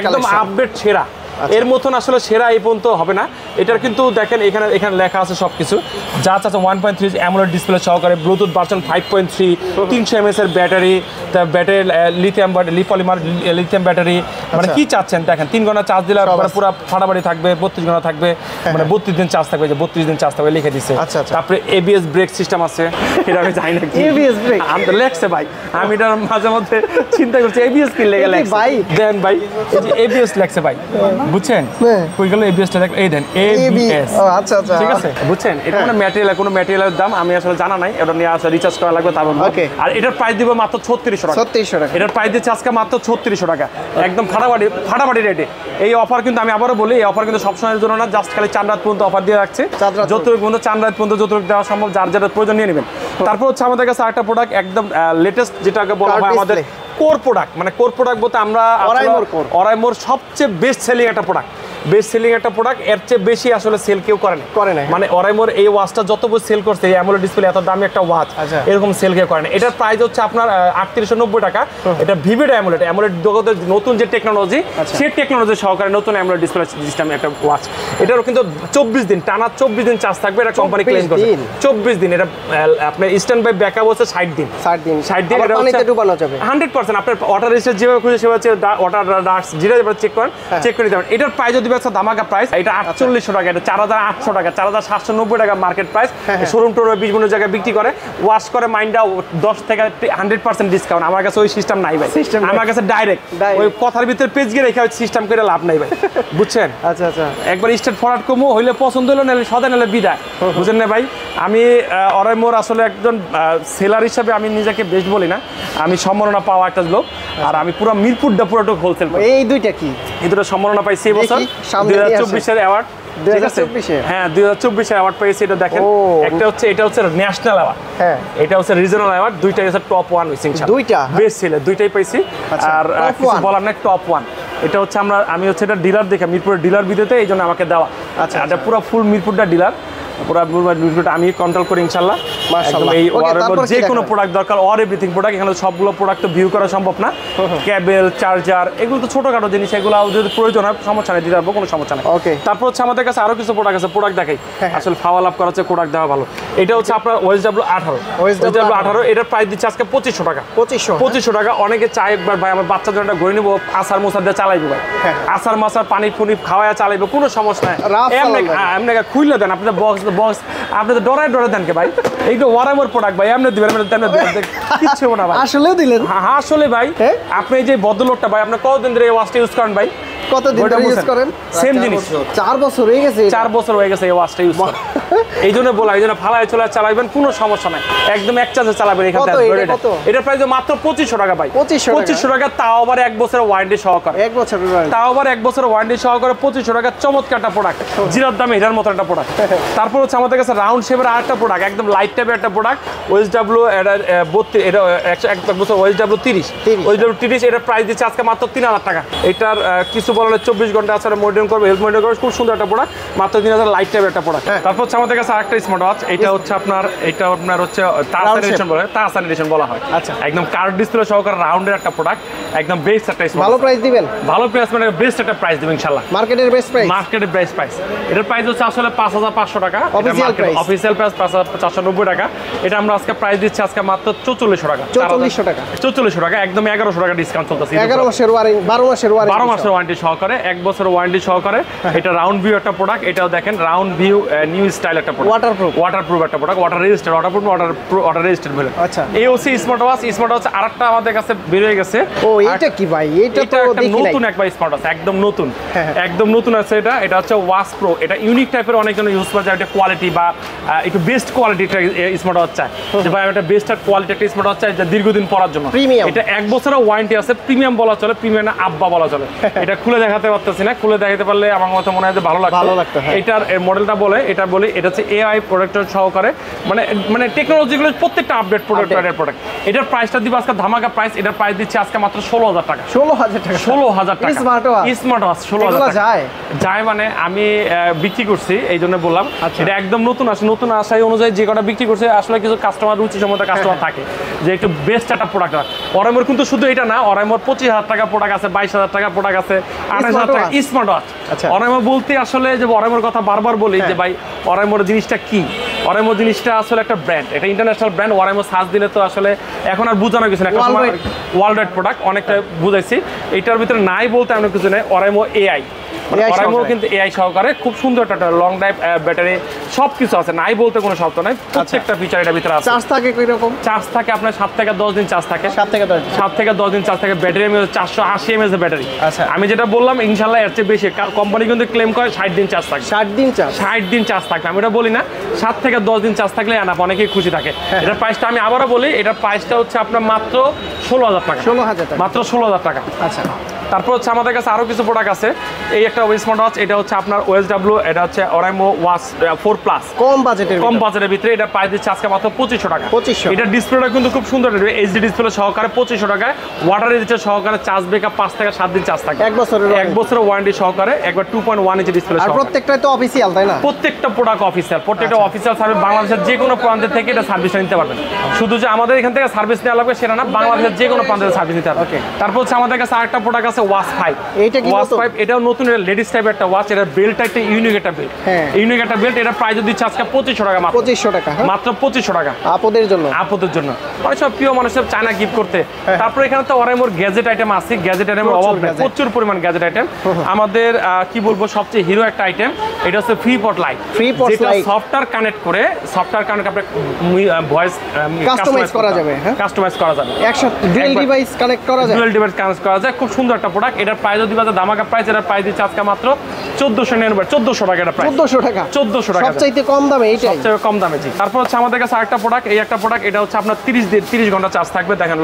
একদম আপডেট সেরা, এর মতন আসলে সেরা এই পর্যন্ত হবে না। এটার কিন্তু দেখেন এখানে লেখা আছে সবকিছু, যা আছে 1.3 অ্যামোলেড ডিসপ্লে সহকারে, ব্লুটুথ ভার্সন 5.3, 300 mAh এর ব্যাটারি, তার ব্যাটারি লিথিয়াম ব্যাটারি, মানে কি চাচ্ছেন দেখেন, 3 ঘন্টা চার্জ দিলে পুরো ফাটাফাটি থাকবে, 32 ঘন্টা থাকবে, মানে 32 দিন চার্জ থাকবে, যে 32 দিন চার্জ থাকবে লিখে দিছে। তারপরে ABS ব্রেক সিস্টেম আছে, এটা আমি জানি না কি ABS ব্রেক, আমি তো লেখছে ভাই, আমি এটা মাঝে মধ্যে চিন্তা করছি ABS কি লেখা লেখছে ভাই, দেন ভাই এই যে ABS লেখছে ভাই, বুঝছেন কই গেল ABS টা দেখ, এই দেন ABS, আচ্ছা আচ্ছা ঠিক আছে, বুঝছেন এটা কোনো ম্যাটেরিয়ালের দাম আমি আসলে জানা নাই, এটা নিয়ে আসলে রিচার্জ করা লাগবে তারপর। আর এটার প্রাইস দিব মাত্র 3600 টাকা, 3600 টাকা। এটার প্রাইস দিচ্ছে আজকে মাত্র 3600 টাকা, একদম ফাটাফাটি রেটে। এই অফার কিন্তু আমি আবারও বলি, এই অফার কিন্তু সব সময়ের জন্য না, জাস্ট খালি চাঁদ রাত পর্যন্ত অফার দিয়ে রাখছে, যতটুকু পর্যন্ত চাঁদ রাত পর্যন্ত যতটুকু দেওয়া সম্ভব, যার যেটা প্রয়োজন নিয়ে নেবেন। তারপর হচ্ছে আমাদের কাছে আরেকটা প্রোডাক্ট একদম লেটেস্ট, যেটাকে বলা হয় আমাদের কোর প্রোডাক্ট, মানে কোর প্রোডাক্ট বলতে আমরা অরাইমোর সবচেয়ে বেস্ট সেলিং একটা প্রোডাক্ট, এর চেয়ে বেশি আসলে সেল কেউ করে না, মানে অরাইমোর এই ওয়াচটা যত সেল করছে, এই অ্যামোলেড ডিসপ্লে এত দামি একটা ওয়াচ, এরকম সেল কেউ করে না। এটার প্রাইস হচ্ছে আপনার 3890 টাকা। এটা ভিভিড অ্যামোলেড জগতের নতুন যে টেকনোলজি, সেই টেকনোলজি সহকারে নতুন অ্যামোলেড ডিসপ্লে সিস্টেম একটা ওয়াচ। এটারও কিন্তু 24 দিন টানা 24 দিন চার্জ থাকবে, এটা কোম্পানি ক্লেম করছে 24 দিন। এটা আপনার স্ট্যান্ড বাই ব্যাকআপ হচ্ছে 60 দিন, 60 দিন এটা পানিতে ডুবানো যাবে 100%। আপনার ওয়াটার রেজিস্টার যেভাবে খুঁজে সেভাবে ওয়াটার ডাস্ট যেটা চেক করেন, চেক করে দিতে পারেন। এটার প্রাইস যদি ধামাকা প্রাইস, এটা 4800 টাকা, এটা 4800 টাকা, 4790 টাকা মার্কেট প্রাইস। শোরুম টোর 20 জায়গায় বিক্রি করে, ওয়াশ করে মাইন্ডা 10 থেকে 100% ডিসকাউন্ট। আমার কাছে ওই সিস্টেম নাই ভাই, আমার কাছে ডাইরেক্ট ওই কথার ভিতরে পেজ গিয়ে রেখে সিস্টেম করে লাভ নাই ভাই, বুঝছেন? আচ্ছা আচ্ছা, একবার স্টেট ফরওয়ার্ড কমো হইলে পছন্দ হলো, নাহলে সদা নাহলে বিদায়, বুঝেন না ভাই? আমি অরাইমোর আসলে একজন সেলার হিসাবে আমি নিজেকে বেস্ট বলি না, আমি সম্মাননা পাওয়া একটা লোক, আর আমি পুরো মিরপুরটা পুরোটুক হোলসেল। এই দুইটা কি, এই দুটো সম্মাননা পাইছি এই বছর 2024 এর অ্যাওয়ার্ড, ঠিক আছে? হ্যাঁ 2024 এর অ্যাওয়ার্ড পেয়েছি। এটা দেখেন, এটা হচ্ছে ন্যাশনাল অ্যাওয়ার্ড, হ্যাঁ এটা হচ্ছে রিজনাল অ্যাওয়ার্ড, দুইটাই হচ্ছে টপ 1 হইছে ইনশাআল্লাহ, দুইটা বেস্ট সেলার, দুইটাই পাইছি। আর কিছু বলার না, টপ 1 এটা হচ্ছে আমি হচ্ছে এটা ডিলার দেখে, মিরপুরের ডিলার বিদেতে, এই জন্য আমাকে দেওয়া। আচ্ছা, এটা পুরো ফুল মিরপুরটা ডিলার, পুরো মিরপুরটা আমি কন্ট্রোল করি ইনশাআল্লাহ। এই যে কোনো প্রোডাক্ট দরকার, অর এভরিথিং প্রোডাক্ট, এখানে সবগুলো প্রোডাক্ট তো ভিউ করা সম্ভব না, কেবল চার্জার এগুলো তো ছোটখাটো জিনিস, এগুলো যদি প্রয়োজন হয় সমস্যা নেই, দিতে পারবো, কোনো সমস্যা নেই। তারপর হচ্ছে আমাদের কাছে আরো কিছু প্রোডাক্ট আছে, প্রোডাক্ট দেখাই, আসলে ফাওয়া লাভ করা হচ্ছে প্রোডাক্ট দেওয়া ভালো। এটা হচ্ছে আপনার OSW 18, এটার প্রাইস দিচ্ছে আজকে 2500 টাকা। 2500 টাকা। অনেকে চায় একবার ভাই আমার বাচ্চার জন্য ঘুরে নিবো, আসার মোসার দিয়ে চালাইবো ভাই, আসার মাসার পানি ফুনি খাওয়ায় চালাইবো, কোনো সমস্যা নাই, এমনি খুললে দেন, আপনাদের বক্স আপনি তো ডরায় দেন কে ভাই, এইটা ওয়ারামোর প্রোডাক্ট ভাই, এমনি দিবেন কিচ্ছু না ভাই, আসলেও দিলেন। হ্যাঁ আসলে ভাই, আপনি এই যে বদলোকটা ভাই, আপনি কতদিন ধরে এই ওয়াচটা ইউজ করেন ভাই? কতদিন ধরে ইউজ করেন? সেম জিনিস 4 বছর হয়ে গেছে, 4 বছর হয়ে গেছে এই ওয়াচটা ইউজ করেন। এই জন্য বলা, এই জন্য ফালায় চলে চালাবেন, কোনো সমস্যা নাই, একদম এক চার্জে চালাবেন। এখান থেকে এটার প্রাইস মাত্র 2500 টাকা ভাই, 2500 টাকা, তাও আবার 1 বছরের ওয়ারেন্টি সহকারে, 1 বছরের ওয়ারেন্টি, তাও আবার 1 বছরের ওয়ারেন্টি সহকারে 2500 টাকা। চমৎকার একটা প্রোডাক্ট, জিরার দামে এটার মতো একটা প্রোডাক্ট। তারপর হচ্ছে আমাদের কাছে রাউন্ড শেপের আরেকটা প্রোডাক্ট, একদম লাইট টাইপের একটা প্রোডাক্ট, OSW 32, এটা 1 বছর OSW 30, এটার প্রাইস দিচ্ছে আজকে মাত্র 3000 টাকা। এটার কিছু বলা 24 ঘন্টা আছে, মনিটরিং করবে, হেলথ মনিটরিং করবে, খুব সুন্দর একটা প্রোডাক্ট, মাত্র 3000, লাইট টাইপের একটা প্রোডাক্ট। তারপর হচ্ছে আমাদের কাছে আরেকটা স্মার্ট ওয়াচ, এটা হচ্ছে আপনার হচ্ছে তাসান এডিশন বলা হয়। আচ্ছা, একদম কার্ভ ডিসপ্লে সহকারে রাউন্ডের একটা প্রোডাক্ট, একদম বেস্ট একটা স্মার্ট। ভালো প্রাইস দিবেন? ভালো প্রাইস মানে বেস্ট একটা প্রাইস দিবেন ইনশাআল্লাহ, মার্কেটের বেস্ট প্রাইস, মার্কেটের বেস্ট প্রাইস। এটার প্রাইস হচ্ছে আসলে 5500 টাকা, অফিশিয়াল প্রাইস 5490 টাকা। এটা আমরা আজকে প্রাইস দিচ্ছি আজকে মাত্র 4400 টাকা, 4400 টাকা, একদম 1100 টাকা ডিসকাউন্ট চলতেছে। 11 মাসের ওয়ারেন্টি, 12 মাসের ওয়ারেন্টি সহকারে, 1 বছরের ওয়ারেন্টি সহকারে। এটা রাউন্ড ভিউ একটা প্রোডাক্ট, এটাও দেখেন round view new style style একটা প্রোডাক্ট, ওয়াটারপ্রুফ একটা প্রোডাক্ট, ওয়াটার রেজিস্টার ভ্যালু। আচ্ছা, এই হচ্ছে স্মার্ট ওয়াচ আরেকটা আমাদের কাছে বের হয়ে গেছে। ও এটা কি ভাই? এটা তো দেখি নতুন একবার স্মার্ট ওয়াচ, একদম নতুন, একদম নতুন আছে এটা। এটা হচ্ছে ওয়াচ প্রো। এটা ইউনিক টাইপের, অনেকজন ইউজ করে যায়, এটা কোয়ালিটি বা একটু বেস্ট কোয়ালিটির স্মার্ট ওয়াচ চায়, যে ভাই এটা বেস্ট কোয়ালিটি একটা স্মার্ট ওয়াচ চাই যা দীর্ঘদিন পরার জন্য। এটা 1 বছরের ওয়ারেন্টি আছে, প্রিমিয়াম বলা চলে, প্রিমিয়াম না আব্বা বলা চলে। এটা খুলে দেখাতে পারতেছি না, খুলে দেখাতে পারলে আমার মতো মনে হয় যে ভালো লাগতো। এটার মডেলটা বলে, এটা হচ্ছে এআই প্রোডাক্টর সহকারে, মানে টেকনোলজিগুলো প্রত্যেকটা আপডেট প্রোডাক্ট। এটার প্রাইসটা দিব আজকে ধামাকা প্রাইস। এটার প্রাইস দিচ্ছে আজকে মাত্র 16,000 টাকা। 16,000 টাকা স্মার্ট ওয়াচ 16,000 যায়। মানে আমি বিক্রি করছি, এই জন্য বললাম। এটা একদম নতুন আসে, নতুন আশাই অনুযায়ী যে কটা বিক্রি করছে, আসলে কিছু কাস্টমার রুচি সম্মত কাস্টমার থাকে যে একটু বেস্ট একটা প্রোডাক্ট। অরাইমোর কিন্তু শুধু এটা না, অরাইমোর 25,000 টাকা প্রোডাক্ট আছে, 22,000 টাকা প্রোডাক্ট আছে, 28,000 টাকা স্মার্ট ওয়াচ। অরাইমোর বলতে আসলে যে অরাইমোর কথা বারবার বলি যে ভাই অরাইমোর জিনিসটা কি। অরাইমো জিনিসটা আসলে একটা ব্র্যান্ড, এটা ইন্টারন্যাশনাল ব্র্যান্ড। অরাইমো সার্চ দিলে তো আসলে এখন আর বোঝানো কিছু না, ওয়ার্ল্ড ওয়াইড প্রোডাক্ট অনেকটা বুঝাইছি। এটার ভিতরে নাই বলতে এমন কিছু নেই। অরাইমো এআই, অরাইমো কিন্তু এআই সহকারে খুব সুন্দর একটা লং ড্রাইভ ব্যাটারি সবকিছু আছে, নাই বলতে কোনো শব্দ নাই। প্রত্যেকটা ফিচার এটার ভিতরে আছে। চার্জ থাকে কি রকম? চার্জ থাকে আপনার 7 থেকে 10 দিন চার্জ থাকে। 7 থেকে 10 দিন চার্জ থাকে। ব্যাটারি 480 mAh এর ব্যাটারি। আমি যেটা বললাম ইনশাআল্লাহ এর চেয়ে বেশি। কোম্পানি কিন্তু ক্লেম করে 60 দিন চার্জ থাকে। 60 দিন চার্জ থাকবে। আমি এটা বলি না, 7 থেকে 10 দিন চার্জ থাকলে আনা অনেকেই খুশি থাকে। এটার প্রাইসটা আমি আবারও বলি, এটার প্রাইসটা হচ্ছে আপনার মাত্র 16,000 টাকা। মাত্র 16,000 টাকা। আচ্ছা, তারপর হচ্ছে আমাদের কাছে আরো কিছু প্রোডাক্ট আছে। এই একটা স্মার্ট ওয়াচ, এটা হচ্ছে আপনার OSW, এটা হচ্ছে অরাইমো ওয়াচ 4 প্লাস, কম বাজেটের ভিতরে। এটা প্রাইস দিচ্ছে আজকে মাত্র 2500 টাকা। এটা ডিসপ্লেটা কিন্তু খুব সুন্দর, এইচডি ডিসপ্লে সহকারে 2500 টাকায়, ওয়াটার রেজিস্টার সহকারে, চার্জ ব্যাকআপ 5 থেকে 7 দিন চার্জ থাকে, 1 বছরের ওয়ারেন্টি সহকারে, একবার 2.1 ইঞ্চি ডিসপ্লে। আর প্রত্যেকটা তো অফিসিয়াল, তাই না? প্রত্যেকটা প্রোডাক্ট অফিসিয়াল, প্রত্যেকটা অফিসিয়াল সার্ভিস। বাংলাদেশের যে কোনো প্রান্ত থেকে এটা সার্ভিস নিতে পারবেন। শুধু যে আমাদের এখান থেকে সার্ভিস নেওয়া লাগবে সেটা না, বাংলাদেশের যে কোনো প্রান্তে সার্ভিস নিতে পারবেন। তারপর হচ্ছে আমাদের কাছে আরেকটা প্রোডাক্ট আছে ওয়াচ 5। ওয়াচ 5 এটাও নতুন, লেডিস টাইপের একটা ওয়াচ। এটা বেল্টটা একটা ইউনিক একটা বেল্ট, এটা প্রাইস দিচ্ছে আজকে 2500 টাকা। মাত্র 2500 টাকা আপদের জন্য। মানে সব প্রিয় মানুষের চায়না গিফট করতে। তারপর এখানে তো অরাইমোর গ্যাজেট আইটেম আছে, গ্যাজেট আইটেমের অভাব নেই, প্রচুর পরিমাণ গ্যাজেট আইটেম। আমাদের কি বলবো, সবচেয়ে হিরো একটা আইটেম, এটা হচ্ছে ফ্রিপট লাইট। যেটা সফটওয়্যার কানেক্ট করে, আপনার ভয়েস কাস্টমাইজ করা যাবে। একসাথে ডুয়াল ডিভাইস কানেক্ট করা যায়। খুব সুন্দর একটা প্রোডাক্ট। এটার প্রাইস দিবা ধামাকা প্রাইস। এটার প্রাইস দিচ্ছে আজকে মাত্র 1499 টাকা। এটা প্রাইস 1400 টাকা, সবচাইতে কম দামে। এইটাই সবচেয়ে কম দামে। জি, তারপর হচ্ছে আমাদের কাছে আরেকটা প্রোডাক্ট, এই একটা প্রোডাক্ট, এটা হচ্ছে আপনার 30 ঘন্টা চার্জ থাকবে। দেখেন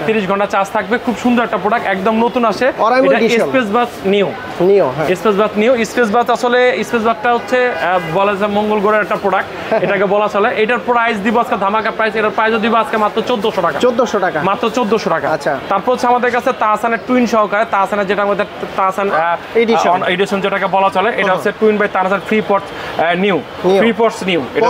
30 ঘন্টা চার্জ থাকবে। খুব সুন্দর একটা প্রোডাক্ট, একদম নতুন আসে। এটা স্পেস বাস নিউ। স্পেস বাস আসলে স্পেস বাসটা হচ্ছে বলা যায় মঙ্গল গ্রহের একটা প্রোডাক্ট, এটাকে বলা চলে। এটার প্রাইস দিব আজকে ধামাকা প্রাইস। এটার প্রাইস দিব আজকে মাত্র 1400 টাকা। মাত্র 1400 টাকা। আচ্ছা, তারপর হচ্ছে আমাদের কাছে তাহসানের টুইন সহকারে, তাহসানের যেটা আমাদের তাহসান এডিশন যেটাকে বলা চলে, এটা হচ্ছে টুইন বাই তাহসান ফ্রিপটস নিউ। এটা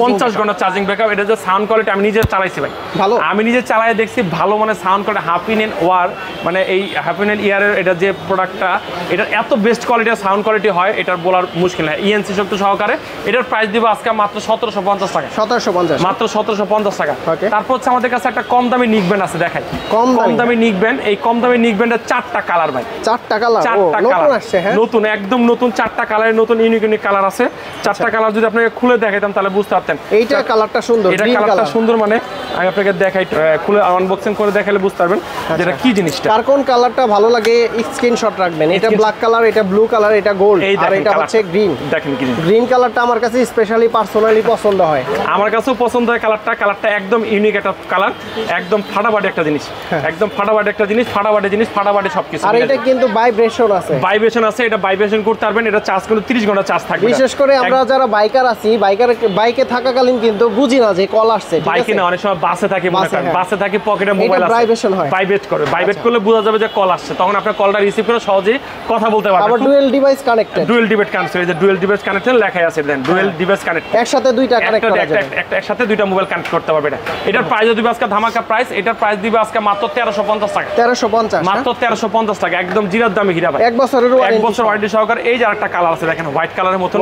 50 ঘন্টা চার্জিং ব্যাকআপ। এটা যে সাউন্ড কোয়ালিটি আমি নিজে চালাইছি ভাই, ভালো। আমি নিজে চালায় দেখছি ভালো, মানে সাউন্ড কোয়ালিটি হ্যাপিনেল ওয়ার, মানে এই হ্যাপিনেল ইয়ারের এটা যে প্রোডাক্টটা, এটা এত বেস্ট কোয়ালিটির সাউন্ড কোয়ালিটি হয়, এটার বলার মুশকিল না। ইএনসি শক্তি সহকারে। এটার প্রাইস দিব আজকে মাত্র 1750 টাকা। মাত্র 1750 টাকা। তারপর হচ্ছে আমাদের কাছে একটা কম দামি নিকব্যান্ড আছে, দেখাই। কম দামি নিকব্যান্ড। এই কম দামি নিকব্যান্ডের 4টা কালার ভাই। 4টা কালার নতুন, একদম নতুন 4টা কালারের নতুন ইউনিক কালার আছে। 4টা কালার যদি আপনাকে খুলে দেখাইতাম তাহলে বুঝতে পারতেন। এইটা কালারটা সুন্দর, এটা কালারটা সুন্দর, মানে আমি আপনাকে দেখাই, খুলে আনবক্সিং করে দেখালে বুঝতে পারবেন যেটা কি জিনিসটা। কার কোন কালারটা ভালো লাগে স্ক্রিনশট রাখবেন। এটা ব্ল্যাক কালার, এটা ব্লু কালার, এটা গোল্ড, আর এটা হচ্ছে গ্রিন। দেখেন গ্রিন কালারটা আমার কাছে স্পেশালি পার্সোনালি পছন্দ হয়। আমার কাছেও পছন্দ হয় কালারটা একদম ইউনিক একটা কালার, একদম ফাটাফাটি একটা জিনিস, একদম ফাটাফাটি একটা জিনিস, ফাটাফাটি সবকিছু। আর এটা কিন্তু ভাইব্রেশন আছে, এটা ভাইব্রেশন করতে পারবেন। এটা চার্জ কিন্তু 30 ঘন্টা চার্জ থাকবে। বিশেষ করে আমরা যারা বাইকার আছি, বাইকে থাকাকালীন কিন্তু বুঝি না যে কল আসছে। বাইকে না, অনেক সময় বাসে থাকি, বাসে থাকি, পকেটে মোবাইল আছে, ভাইব্রেট করলে বোঝা যাবে যে কল আসছে। তখন আপনার কলটা রিসিভ করে সহজেই কথা বলতে পারবেন। আবার ডুয়াল ডিভাইস কানেক্টেড, এই যে ডুয়াল ডিভাইস কানেক্টেড লেখাই আছে, দেন ডুয়াল ডিভাইস কানেক্টেড, একসাথে দুইটা কানেক্ট করা যাবে, একসাথে দুইটা মোবাইল কানেক্ট করতে পারবে। এটার প্রাইস দিবে আজকে ধামাকা প্রাইস। এটার প্রাইস দিবে আজকে মাত্র 1350 টাকা। 1350, মাত্র 1350 টাকা, একদম জিরার দামে হীরা ভাই। 1 বছরের ওয়ারেন্টি সহকারে। এই যে আরেকটা কালার আছে, দেখেন হোয়াইট কালারের মতন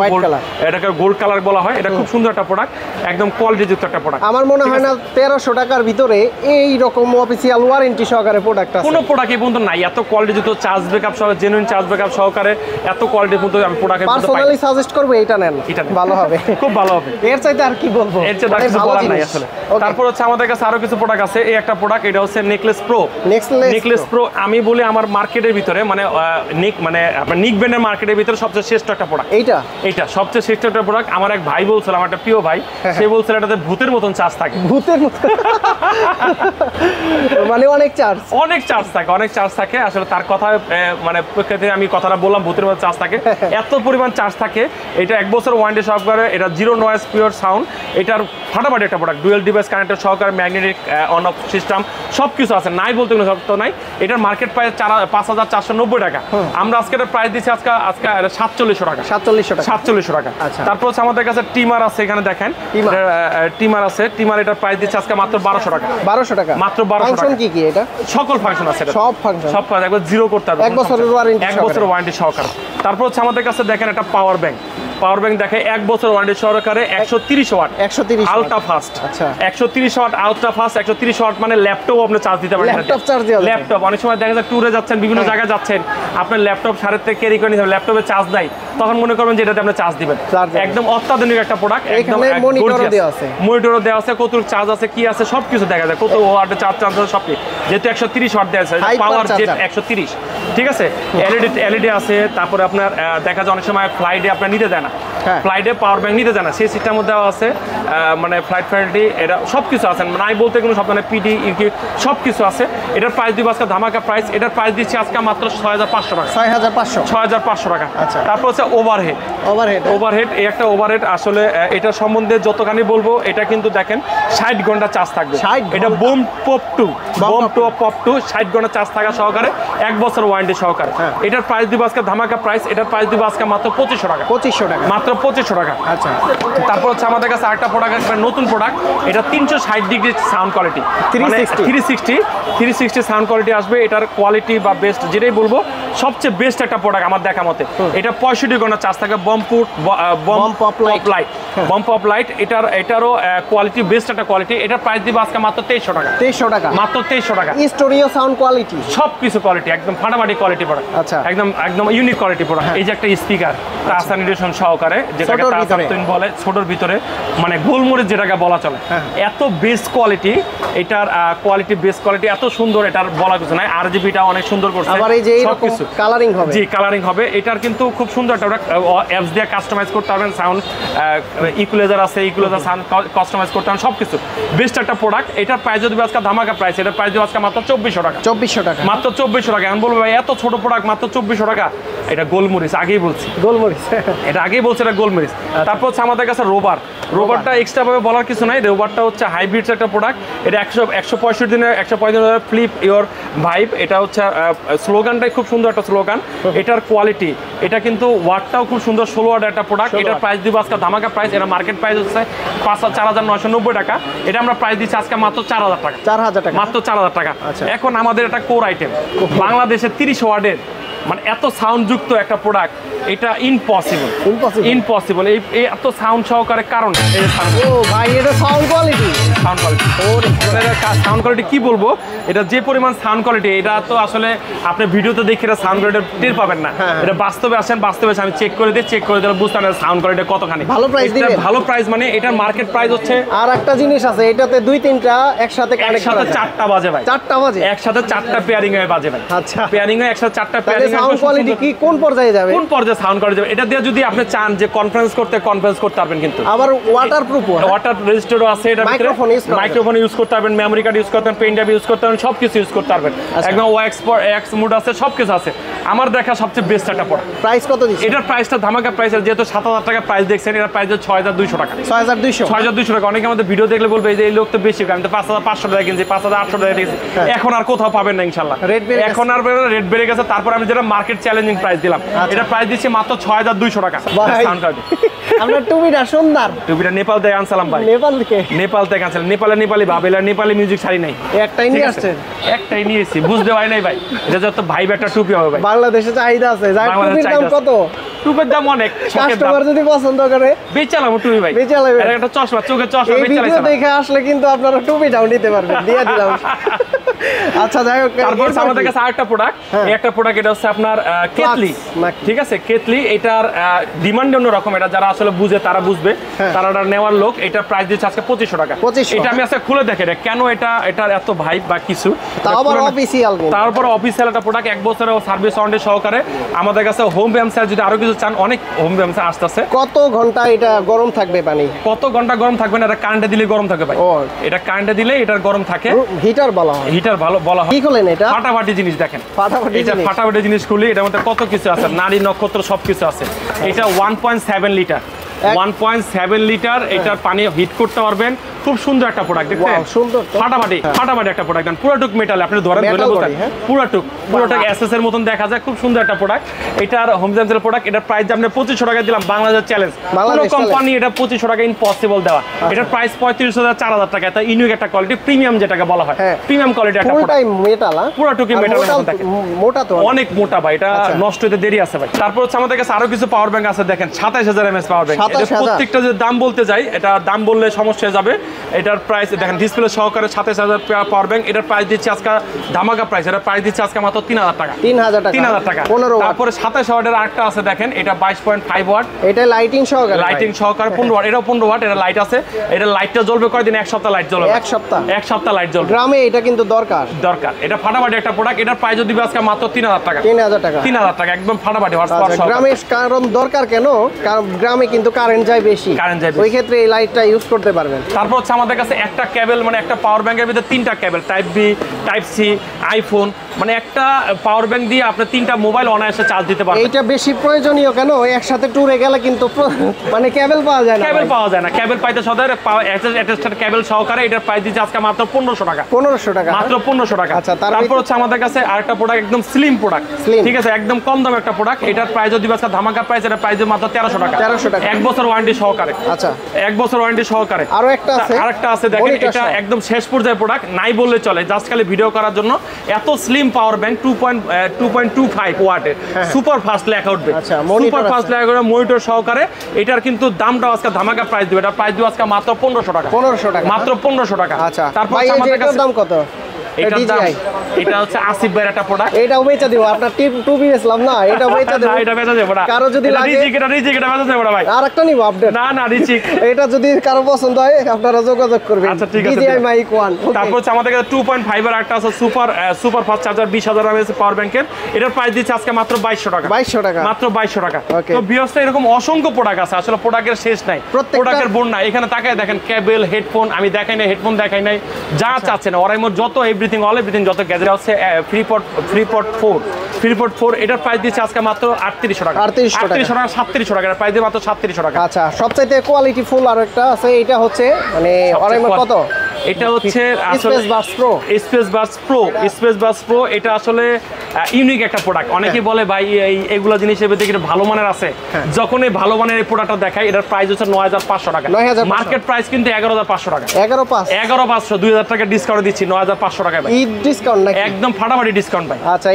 এটাকে গোল্ড কালার বলা হয়। এটা খুব সুন্দর একটা প্রোডাক্ট, একদম কোয়ালিটিযুক্ত একটা প্রোডাক্ট। আমার মনে হয় না 1300 টাকার ভিতরে এই রকম অফিসিয়াল ওয়ারেন্টি সহকারে প্রোডাক্ট আছে। কোনো প্রোডাক্ট এই পর্যন্ত নাই এত কোয়ালিটিযুক্ত, চার্জ ব্যাকআপ সহ, জেনুইন চার্জ ব্যাকআপ সহকারে এত কোয়ালিটি পর্যন্ত আমি প্রোডাক্ট পার্সোনালি সাজেস্ট করব এটা নেন, এটা ভালো হবে, খুব ভালো হবে। এর চাইতে আর কি বলবো, এর চাইতে কিছু বলার নাই আসলে। তারপর হচ্ছে আমাদের কাছে আরো কিছু প্রোডাক্ট আছে। এই একটা প্রোডাক্ট, এটা হচ্ছে নেকলেস প্রো। নেকলেস প্রো আমি বলি আমার মার্কেটের ভিতরে মানে আপনার নিক ব্র্যান্ডের মার্কেটের ভিতরে সবচেয়ে শ্রেষ্ঠ একটা প্রোডাক্ট। এইটা সবচেয়ে শ্রেষ্ঠ একটা প্রোডাক্ট। আমার এক ভাই বলছিল, আমার একটা প্রিয় ভাই, সে বলছিল এটাতে ভূতের মতন চার্জ থাকে। ভূতের মতন মানে অনেক চার্জ থাকে আসলে। তার কথা মানে প্রেক্ষিতে আমি কথাটা বললাম, ভূতের মতো চার্জ থাকে, এত পরিমাণ চার্জ থাকে। এটা 1 বছর ওয়ারেন্টি সহকারে, এটা জিরো নয়েজ পিওর সাউন্ড, এটার ফাটাফাটি একটা প্রোডাক্ট। ডুয়েল ডিভাইস কানেক্টর সহকারে, ম্যাগনেটিক অন অফ সিস্টেম সব কিছু আছে, নাই বলতে কোনো শব্দ নাই। এটার মার্কেট প্রাইস 5490 টাকা। আমরা আজকে এটার প্রাইস দিচ্ছি আজকে 4700 টাকা। 4700 টাকা। তারপর হচ্ছে আমাদের কাছে টিমার আছে, এখানে দেখেন টিমার আছে। টিমার এটার প্রাইস দিচ্ছে আজকে মাত্র 1200 টাকা। 1200 টাকা মাত্র 1200 টাকা। কি এটা? সকল ফাংশন আছে, সব ফাংশন একবার জিরো করতে হবে, 1 বছরের ওয়ারেন্টি সহকারে। তারপর হচ্ছে আমাদের কাছে দেখেন একটা পাওয়ার ব্যাংক দেখে 1 বছর ওয়ারেন্টি সহকারে 130 watt ultra fast. 130 watt ultra fast, 130 watt মানে ল্যাপটপ আপনি চার্জ দিতে পারেন। ল্যাপটপ অনেক সময় দেখা যায় ট্যুরে যাচ্ছেন, বিভিন্ন জায়গায় যাচ্ছেন, আপনার ল্যাপটপ সাথে থেকে ক্যারি করে নিতে হবে, ল্যাপটপে চার্জ নাই, তখন মনে করবেন যে এটাতে আপনি চার্জ দিবেন। একদম অত্যাধুনিক একটা প্রোডাক্ট, একদম মনিটরও দেওয়া আছে, কত চার্জ আছে কি আছে সবকিছু দেখা যায়, কত ওয়াটে চার্জ আছে সব। যেহেতু 130 ওয়াট দেওয়া আছে, পাওয়ার জেট 130, ঠিক আছে। এলইডি আছে। তারপরে আপনার দেখা যায় অনেক সময় ফ্লাইটে আপনার নিতে দেয় না, ফ্লাইটে পাওয়ার ব্যাংক নিতে জানা, সেই সিস্টেমও দেওয়া আছে। মানে ফ্লাইট ফ্যাসিলিটি এটা সব কিছু আছে, নাই বলতে কোনো সব মানে পিডি ইউকি সব কিছু আছে। এটার প্রাইস দিব আজকে ধামাকা প্রাইস, এটার প্রাইস দিচ্ছি আজকে মাত্র 6500 টাকা। 6500 টাকা। তারপর হচ্ছে ওভারহেড এই একটা ওভারহেড আসলে এটা সম্বন্ধে যতখানি বলবো, এটা কিন্তু দেখেন 60 ঘন্টা চার্জ থাকবে। এটা বোম পপ টু 60 ঘন্টা চার্জ থাকা সহকারে, 1 বছর ওয়ারেন্টি সহকারে। এটার প্রাইস দিব আজকে ধামাকা প্রাইস, এটার প্রাইস দিব আজকে মাত্র 2500 টাকা। মাত্র 2500 টাকা। তারপর হচ্ছে আমাদের কাছে আরেকটা প্রোডাক্ট, একটা নতুন প্রোডাক্ট, এটা 360 degree sound quality, 360 sound quality আসবে। এটার কোয়ালিটি বা বেস্ট যেটাই বলবো, সবচেয়ে বেস্ট একটা প্রোডাক্ট আমার দেখা মতে। এটা 65 ঘন্টা চার্জ থাকে, বম পপ লাইট। এটারও কোয়ালিটি বেস্ট একটা কোয়ালিটি। এটার প্রাইস দিব আজকে মাত্র 2300 টাকা। মাত্র 2300 টাকা। স্টোরিও সাউন্ড কোয়ালিটি সবকিছু কোয়ালিটি, একদম ফাটাফাটি কোয়ালিটি প্রোডাক্ট, একদম ইউনিক কোয়ালিটি প্রোডাক্ট। এই যে একটা স্পিকার টাচ সহকারে, যেটাকে বলে ছোটর ভিতরে মানে গোলমরিচ যেটাকে বলা চলে, এত বেস্ট কোয়ালিটি। এটার কোয়ালিটি বেস্ট কোয়ালিটি এত সুন্দর, এটার বলা কিছু নাই। আরজিবিটা অনেক সুন্দর করছে, সবকিছু কালারিং হবে। জি, কালারিং হবে। এটার কিন্তু খুব সুন্দর একটা অ্যাপস দিয়ে কাস্টমাইজ করতে পারবেন, সাউন্ড ইকুয়ালাইজার আছে, ইকুয়ালাইজার সাউন্ড কাস্টমাইজ করতে পারবেন, সবকিছু বেস্ট একটা প্রোডাক্ট। এটার প্রাইস যদি আজকে ধামাকা প্রাইস, এটার প্রাইস দিব আজকে মাত্র 2400 টাকা। মাত্র 2400 টাকা। আমি বলবো ভাই এত ছোট প্রোডাক্ট মাত্র 2400 টাকা। এটা গোলমরিচ, আগেই বলছি এটা আগেই বলছে, এটা গোলমরিচ। তারপর হচ্ছে আমাদের কাছে রোবারটা এক্সট্রা ভাবে বলার কিছু নাই। রোবারটা হচ্ছে হাইব্রিডস একটা প্রোডাক্ট। এটা 165 দিনের 135 দিনের ফ্লিপ ইওর ভাইব। এটা হচ্ছে স্লোগানটাই খুব সুন্দর একটা স্লোগান। এটার কোয়ালিটি, এটা কিন্তু ওয়াটটাও খুব সুন্দর, 16 ওয়াট একটা প্রোডাক্ট। এটার প্রাইস দিব আজকে ধামাকা প্রাইস। এটা মার্কেট প্রাইস হচ্ছে 4990 টাকা। এটা আমরা প্রাইস দিচ্ছি আজকে মাত্র 4000 টাকা। মাত্র 4000 টাকা। এখন আমাদের একটা কোর আইটেম, বাংলাদেশের 30 ওয়াটের মানে এত সাউন্ড যুক্ত একটা প্রোডাক্ট, এটা ইম্পসিবল। এই এত সাউন্ড সহকারে কারণ সাউন্ড কোয়ালিটি কি বলবো, এটা যে পরিমাণ সাউন্ড কোয়ালিটি, এটা তো আসলে আপনি ভিডিওতে দেখে এটা সাউন্ড কোয়ালিটি টের পাবেন না। এটা বাস্তবে আসেন, বাস্তবে আমি চেক করে দিলে বুঝতে পারেন সাউন্ড কোয়ালিটি কতখানি ভালো প্রাইস। মানে এটার মার্কেট প্রাইস হচ্ছে। আর একটা জিনিস আছে, এটাতে 2-3টা একসাথে 4টা বাজে ভাই, 4টা বাজে একসাথে, 4টা পেয়ারিং হয়ে বাজে ভাই। আচ্ছা, পেয়ারিং হয়ে একসাথে 4টা পেয়ারিং। সাউন্ড কোয়ালিটি কি কোন পর্যায়ে যাবে? কোন পর্যায়ে সাউন্ড কোয়ালিটি যাবে? এটা দিয়ে যদি আপনি চান যে কনফারেন্স করতে পারবেন, কিন্তু আবার ওয়াটারপ্রুফ, ওয়াটার রেজিস্টারও আছে। এটা মাইক্রোফোন ইউজ করতে পারবেন, মেমরি কার্ড ইউজ করতে পারবেন, পেন ড্রাইভ ইউজ করতে পারবেন, সবকিছু ইউজ করতে পারবেন। একদম এক্স মুড আছে, সবকিছু আছে। আমার দেখা সবচেয়ে বেস্ট একটা প্রোডাক্ট। প্রাইস কত দিচ্ছেন? এটার প্রাইসটা ধামাকা প্রাইস, যেহেতু 7000 টাকা প্রাইস দেখছেন, এটার প্রাইস হচ্ছে 6200 টাকা। 6200 টাকা। অনেকে আমাদের ভিডিও দেখলে বলবে যে এই লোক তো বেশি, আমি তো 5500 টাকা কিনছি, 5800 টাকা কিনছি। এখন আর কোথাও পাবেন না ইনশাআল্লাহ। এখন আর রেট বেড়ে গেছে। তারপর আমি যেটা মার্কেট চ্যালেঞ্জিং প্রাইস দিলাম, এটা প্রাইস দিচ্ছি মাত্র 6200 টাকা। আমরা টুপিটা সুন্দর, টুপিটা নেপাল থেকে আনছিলাম ভাই। নেপাল থেকে আনছিলাম। নেপালি ভাবেলা, নেপালি মিউজিক ছাড়ি নাই, একটাই নিয়ে আসছেন। একটাই নিয়েছি, বুঝতে পারি নাই ভাই। এটা যত ভাই একটা টুপি হবে ভাই, বাংলাদেশে চাহিদা আছে। টুপির দাম কত? টুপের দাম অনেক, কাস্টমার যদি পছন্দ করে বেচালাম টুপি ভাই, বেচালাম একটা চশমা, চোখের চশমা বেচালাম। ভিডিও দেখে আসলে কিন্তু আপনারা টুপিটাও নিতে পারবেন, দিয়ে দিলাম। আচ্ছা যাই হোক, তারপর আমাদের কাছে আরেকটা প্রোডাক্ট, এই একটা প্রোডাক্ট এটা হচ্ছে আপনার কেটলি, ঠিক আছে কেটলি। এটার ডিমান্ড অন্যরকম, এটা যারা আসলে বুঝে তারা বুঝবে, তারা নেওয়ার লোক। এটার প্রাইস দিচ্ছে আজকে 2500 টাকা। এটা আমি আজকে খুলে দেখে কেন এটার এত ভাইব বা কিছু, তারপর অফিসিয়াল একটা প্রোডাক্ট, 1 বছরের সার্ভিস ওয়ারেন্টি সহকারে। আমাদের কাছে হোম ব্যায়াম যদি আরো কিছু চান, অনেক হোম ব্যায়াম আসতেছে। কত ঘন্টা এটা গরম থাকবে পানি? কত ঘন্টা গরম থাকবে না, এটা কারেন্টে দিলে গরম থাকে ভাই। এটা কারেন্টে দিলে এটার গরম থাকে, হিটার বলা হয়, হিটার ভালো বলা হয়। কি খুলেন এটা? ফাটাফাটি জিনিস দেখেন, এটা ফাটাফাটি জিনিস খুলি, এটার মধ্যে কত কিছু আছে, নারী নক্ষত্র সবকিছু আছে। এটা 1.7 লিটার, 1.7 লিটার এটার পানি হিট করতে পারবেন। খুব সুন্দর একটা প্রোডাক্ট, দেখছেন ফাটাফাটি একটা প্রোডাক্ট, পুরোটুক মেটাল, আপনি ধরেন পুরোটুক এসএস এর মতন দেখা যায়। খুব সুন্দর একটা প্রোডাক্ট, এটার হোম জেন্সের প্রোডাক্ট। এটার প্রাইস আমরা 2500 টাকা দিলাম, বাংলাদেশ চ্যালেঞ্জ। কোনো কোম্পানি এটা 2500 টাকা ইম্পসিবল দেওয়া। এটার প্রাইস 35,000 4000 টাকা। এটা ইউনিক একটা কোয়ালিটি, প্রিমিয়াম যেটাকে বলা হয়, প্রিমিয়াম কোয়ালিটি একটা প্রোডাক্ট, পুরোটুক মেটাল, মোটা তো অনেক মোটা ভাই, এটা নষ্ট হতে দেরি আছে ভাই। তারপর হচ্ছে আমাদের কাছে আরো কিছু পাওয়ার ব্যাংক আছে, দেখেন 27000 mAh পাওয়ার ব্যাংক। প্রত্যেকটা যে দাম বলতে যাই, এটা দাম বললে সমস্যা হয়ে যাবে। এটার প্রাইস দেখেন ডিসপ্লে সহকারে 27000 পাওয়ার ব্যাংক। এটার প্রাইস দিচ্ছে আজকে ধামাকা প্রাইস, এটার প্রাইস দিচ্ছে আজকে মাত্র 3000 টাকা। 3000 টাকা। তারপরে 27 ওয়াটের আরেকটা আছে দেখেন, এটা 22.5 ওয়াট, এটা লাইটিং সহকারে 15 ওয়াট। এটা 15 ওয়াট, এটা লাইট আছে। এটা লাইটটা জ্বলবে কয়দিন? 1 সপ্তাহ লাইট জ্বলবে, 1 সপ্তাহ লাইট জ্বলবে। গ্রামে এটা কিন্তু দরকার। এটা ফাটাফাটি একটা প্রোডাক্ট। এটার প্রাইস দিবে আজকে মাত্র 3000 টাকা। 3000 টাকা একদম ফাটাফাটি। গ্রামে কারণ দরকার কেন? গ্রামে কিন্তু কারেন্ট যায় বেশি, ওই ক্ষেত্রে এই লাইটটা ইউজ করতে পারবেন। তারপর হচ্ছে আমাদের কাছে একটা কেবল, মানে একটা পাওয়ার ব্যাংকের ভিতরে 3টা cable, type B, type C, iPhone, মানে একটা পাওয়ার ব্যাংক দিয়ে আপনি 3টা মোবাইল অনায়াসে চার্জ দিতে পারবেন। এইটা বেশি প্রয়োজনীয় কেন? একসাথে ট্যুরে গেলে কিন্তু মানে কেবল পাওয়া যায় না, কেবল পাইতে সদায় অ্যাটাচড কেবল সহকারে। এটার প্রাইস দিচ্ছে আজকে মাত্র 1500 টাকা। মাত্র 1500 টাকা। আচ্ছা, তারপর হচ্ছে আমাদের কাছে আরেকটা প্রোডাক্ট, একদম স্লিম প্রোডাক্ট, ঠিক আছে, একদম কম দাম একটা প্রোডাক্ট। এটার প্রাইস দিবে আজকে ধামাকা প্রাইস, এটার প্রাইস মাত্র 1300 টাকা। 1 বছর ওয়ারেন্টি সহকারে। আচ্ছা, 1 বছর ওয়ারেন্টি সহকারে। আরেকটা আছে দেখেন, এটা একদম শেষ পর্যায়ে প্রোডাক্ট, নাই বললে চলে, জাস্ট খালি ভিডিও করার জন্য। এত স্লিম পাওয়ার ব্যাংক, 2.25 ওয়াটের, সুপার ফাস্ট লেখা উঠবে, সুপার ফাস্ট লেখা করে মনিটর সহকারে। এটার কিন্তু দামটা আজকে ধামাকা প্রাইস দিবে, এটা প্রাইস দিবে আজকে মাত্র 1500 টাকা। মাত্র 1500 টাকা। আচ্ছা, তারপর আমাদের কাছে দাম কত? এটা হচ্ছে আসিফ ভাইয়ের একটা প্রোডাক্ট, এটাও বেচা দিব। আপনার টুপি বেচলাম না, এটাও বেচা দেব। এটা বেচা দেব না, কারো যদি লাগে রিজিক এটা বেচা দেব না ভাই, আরেকটা নিব আপডেট। না রিজিক, এটা যদি কারো পছন্দ হয় আপনারা যোগাযোগ করবেন। আচ্ছা ঠিক আছে। DJI Mic 1। তারপর হচ্ছে আমাদের কাছে 2.5 এর একটা আছে, সুপার ফাস্ট চার্জার, 20000 mAh পাওয়ার ব্যাংকের। এটার প্রাইস দিচ্ছে আজকে মাত্র 2200 টাকা। মাত্র 2200 টাকা। তো ভিউয়ার্স, এরকম অসংখ্য প্রোডাক্ট আছে, আসলে প্রোডাক্টের শেষ নাই, প্রোডাক্টের বন্যা। এখানে তাকায় দেখেন, কেবল, হেডফোন, আমি দেখাই নাই, হেডফোন দেখাই নাই, যা চাচ্ছেন অরাইমোর যত এভরিথিং, অল এভরিথিং যত গ্যাজেট আছে, ফ্রিপোর্ট 4। এটার প্রাইস দিচ্ছে আজকে মাত্র 3800 টাকা। 3700 টাকা প্রাইস দিয়ে মাত্র 3700 টাকা। আচ্ছা, সবচাইতে কোয়ালিটি ফুল আর একটা আছে, এটা হচ্ছে মানে অরাইমোর কত? এটা হচ্ছে আসলে স্পেস বাস প্রো। এটা আসলে ইউনিক একটা প্রোডাক্ট। অনেকেই বলে ভাই এইগুলো জিনিসের ভিতরে কিন্তু ভালো মানের আছে। যখন এই ভালো মানের এই প্রোডাক্টটা দেখাই, এটার প্রাইস হচ্ছে 9500 টাকা। মার্কেট প্রাইস কিন্তু 11500 টাকা। 11500, 2000 টাকা ডিসকাউন্ট দিচ্ছি, 9500 টাকা ভাই। ঈদ ডিসকাউন্ট নাকি? একদম ফাটাফাটি ডিসকাউন্ট ভাই। আচ্ছা,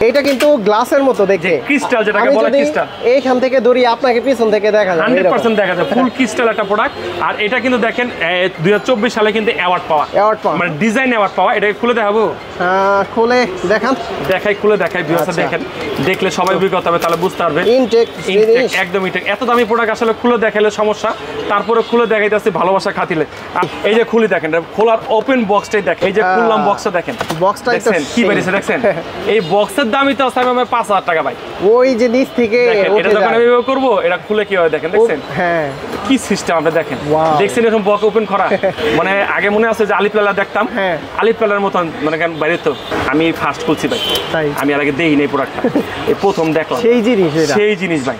এটা কিন্তু গ্লাসের মতো দেখতে, ক্রিস্টাল যেটাকে বলে, ক্রিস্টাল। এইখান থেকে ধরি আপনাকে পিছন থেকে দেখা যায়, 100% দেখা যায়, ফুল ক্রিস্টাল একটা প্রোডাক্ট। আর এটা কিন্তু দেখেন 2024 সালে কিন্তু অ্যাওয়ার্ড পাওয়া, মানে ডিজাইন অ্যাওয়ার্ড পাওয়া। এটা খুলে দেখাবো, খুলে দেখান, খুলে দেখাই ভিউয়ার্স, দেখেন, দেখলে সবাই অভিজ্ঞতা হবে, তাহলে বুঝতে পারবে। ইনটেক একদম ইনটেক। এত দামি প্রোডাক্ট আসলে খুলে দেখাইলে সমস্যা, তারপরে খুলে দেখাইতেছি ভালোবাসা খাতিলে। এই যে খুলি দেখেন, খোলার ওপেন বক্সটাই দেখেন, এই যে খুললাম বক্সটা দেখেন, বক্সটা দেখেন কি বেরিয়েছে, দেখছেন? এই বক্সের দামই তো আছে 5000 টাকা ভাই। ওই যে নিচ থেকে এটা যখন আমি করব, এটা খুলে কি হয় দেখেন, দেখছেন? হ্যাঁ, কি সিস্টেম আপনি দেখেন, দেখছেন এরকম বক্স ওপেন করা। মানে আগে মনে আছে যে আলিফ লালা দেখতাম, আলিফ লালার মতন মানে বাইরে। তো আমি ফার্স্ট খুলছি ভাই, আমি আর আগে দেই নাই প্রোডাক্টটা, এই প্রথম দেখলাম। সেই জিনিস ভাই,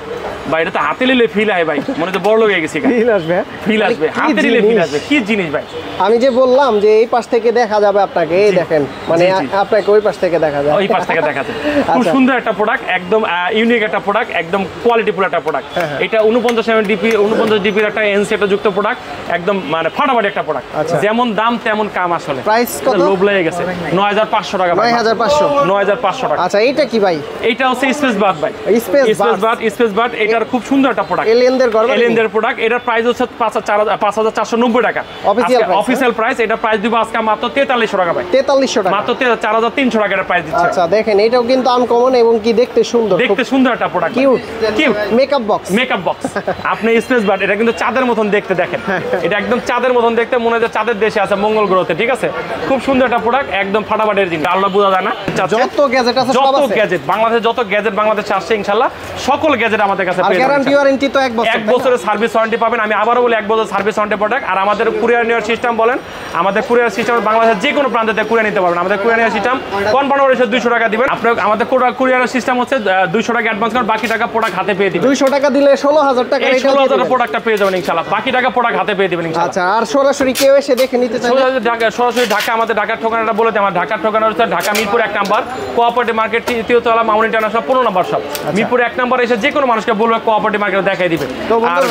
ভাই এটা তো হাতে নিলে ফিল হয় ভাই, মনে হচ্ছে বড় লোক হয়ে গেছি। ফিল আসবে, ফিল আসবে, হাতে নিলে ফিল আসবে। কি জিনিস ভাই? আমি যে বললাম যে এই পাশ থেকে দেখা যাবে আপনাকে, এই দেখেন মানে আপনাকে ওই পাশ থেকে দেখা যাবে, ওই পাশ থেকে দেখা যাবে। খুব সুন্দর একটা প্রোডাক্ট, একদম ইউনিক একটা প্রোডাক্ট, একদম কোয়ালিটিফুল একটা প্রোডাক্ট। এটা 49 ডিপি 49 ডিপির একটা এনসেটা যুক্ত প্রোডাক্ট, একদম মানে ফাটাফাটি একটা প্রোডাক্ট। যেমন দাম তেমন কাম আসলে। প্রাইস কত? লোভ লেগে গেছে। 9500 টাকা ভাই। 9500 টাকা। আচ্ছা এইটা কি ভাই? এইটা হচ্ছে স্পেস বাট ভাই। স্পেস বাট এটার খুব সুন্দর একটা প্রোডাক্ট। এলিয়েনদের প্রোডাক্ট। এটার প্রাইস হচ্ছে 5490 টাকা অফিশিয়াল প্রাইস। এটা প্রাইস দিব আজকে মাত্র 4300 টাকা ভাই। 4300 টাকা, মাত্র 4300 টাকা এর প্রাইস দিচ্ছে। আচ্ছা দেখেন এটাও কিন্তু আনকমন এবং কি দেখতে সুন্দর, দেখতে সুন্দর একটা প্রোডাক্ট। Cute makeup box. আপনি স্পেস বাট, এটা কিন্তু চাঁদের মতন দেখতে, দেখেন এটা একদম চাঁদের মতন দেখতে, মনে হয় চাঁদের দেশে আছে, মঙ্গল গ্রহতে। ঠিক আছে, খুব সুন্দর একটা প্রোডাক্ট, একদম ফাটাফাটির জিনিস। আল্লাহ বোঝা যায় না, যত গ্যাজেট আছে সব আছে। যত গ্যাজেট বাংলাদেশে, যত গ্যাজেট বাংলাদেশে আসছে ইনশাআল্লাহ সকল গ্যাজেট আমাদের কাছে পেয়ে যাবেন। গ্যারান্টি ওয়ারেন্টি তো 1 বছর, 1 বছরের সার্ভিস ওয়ারেন্টি পাবেন। আমি আবারো বলি 1 বছর সার্ভিস ওয়ারেন্টি প্রোডাক্ট। আর আমাদের কুরিয়ার নেওয়ার সিস্টেম বলেন, আমাদের কুরিয়ার সিস্টেম বাংলাদেশের যে কোনো প্রান্ত থেকে কুরিয়ার নিতে পারবেন। আমাদের কুরিয়ার নেওয়ার সিস্টেম কনফার্ম এসে 200 টাকা দিবেন। আপনার আমাদের কুরিয়ারের সিস্টেম হচ্ছে 200 টাকা অ্যাডভান্স করেন, বাকি টাকা প্রোডাক্ট হাতে পেয়ে দিবেন। 200 টাকা দিলে 16000 টাকা, এই 16000 প্রোডাক্টটা পেয়ে যাবেন ইনশাআল্লাহ। বাকি টাকা প্রোডাক্ট হাতে পেয়ে দিবেন ইনশাআল্লাহ। আচ্ছা, আর সরাসরি কেউ এসে দেখে নিতে চাইলে সরাসরি ঢাকা, আমাদের ঢাকার ঠিকানাটা বলে দিই। আমার ঢাকার ঠিকানা হচ্ছে Dhaka Mirpur 1 number cooperative market, 3য় তলা, Mamun international 15 number shop. Mirpur 1 number এসে যে কোনো মানুষকে বলবে কোঅপারেটিভ মার্কেট দেখাই দিবেন। আর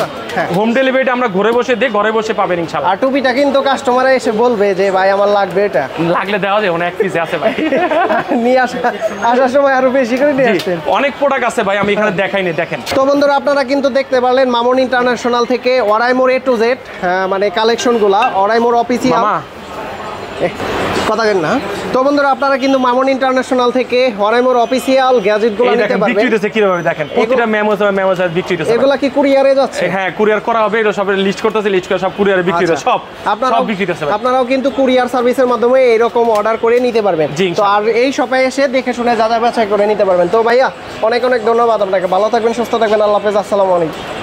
হোম ডেলিভারিটা আমরা ঘরে বসে দিই, ঘরে বসে পাবেন ইনশাআল্লাহ। আর টুপিটা কিন্তু কাস্টমার এসে বলবে যে ভাই আমার লাগবে, এটা লাগলে দেওয়া যায়, অনেক পিস আছে ভাই। নিয়ে আসার সময় আরো বেশি করে নিয়ে আসবেন। অনেক প্রোডাক্ট আছে ভাই, আমি এখানে দেখাইনি, দেখেন। তো বন্ধুরা আপনারা কিন্তু দেখতে পারলেন মামুন ইন্টারন্যাশনাল থেকে ওরাইমোর A to Z মানে কালেকশনগুলা, ওরাইমোর অফিসিয়াল কথা কেন না। তো বন্ধুরা আপনারা কিন্তু মামুন ইন্টারন্যাশনাল থেকে ওরাইমোর অফিসিয়াল গ্যাজেটগুলো নিতে পারবেন। বিক্রি হচ্ছে কিভাবে দেখেন, প্রতিটা মেমোস বিক্রি হচ্ছে। এগুলা কি কুরিয়ারে যাচ্ছে? হ্যাঁ, কুরিয়ার করা হবে। এটা সব লিস্ট করতেছে, লিস্ট করে সব কুরিয়ারে বিক্রি হচ্ছে, সব বিক্রি হচ্ছে। আপনারাও কিন্তু কুরিয়ার সার্ভিসের মাধ্যমে এরকম অর্ডার করে নিতে পারবেন। তো আর এই শপে এসে দেখে শুনে যা যা বাছাই করে নিতে পারবেন। তো ভাইয়া অনেক অনেক ধন্যবাদ আপনাকে, ভালো থাকবেন, সুস্থ থাকবেন, আল্লাহ হাফেজ, আসসালামু আলাইকুম।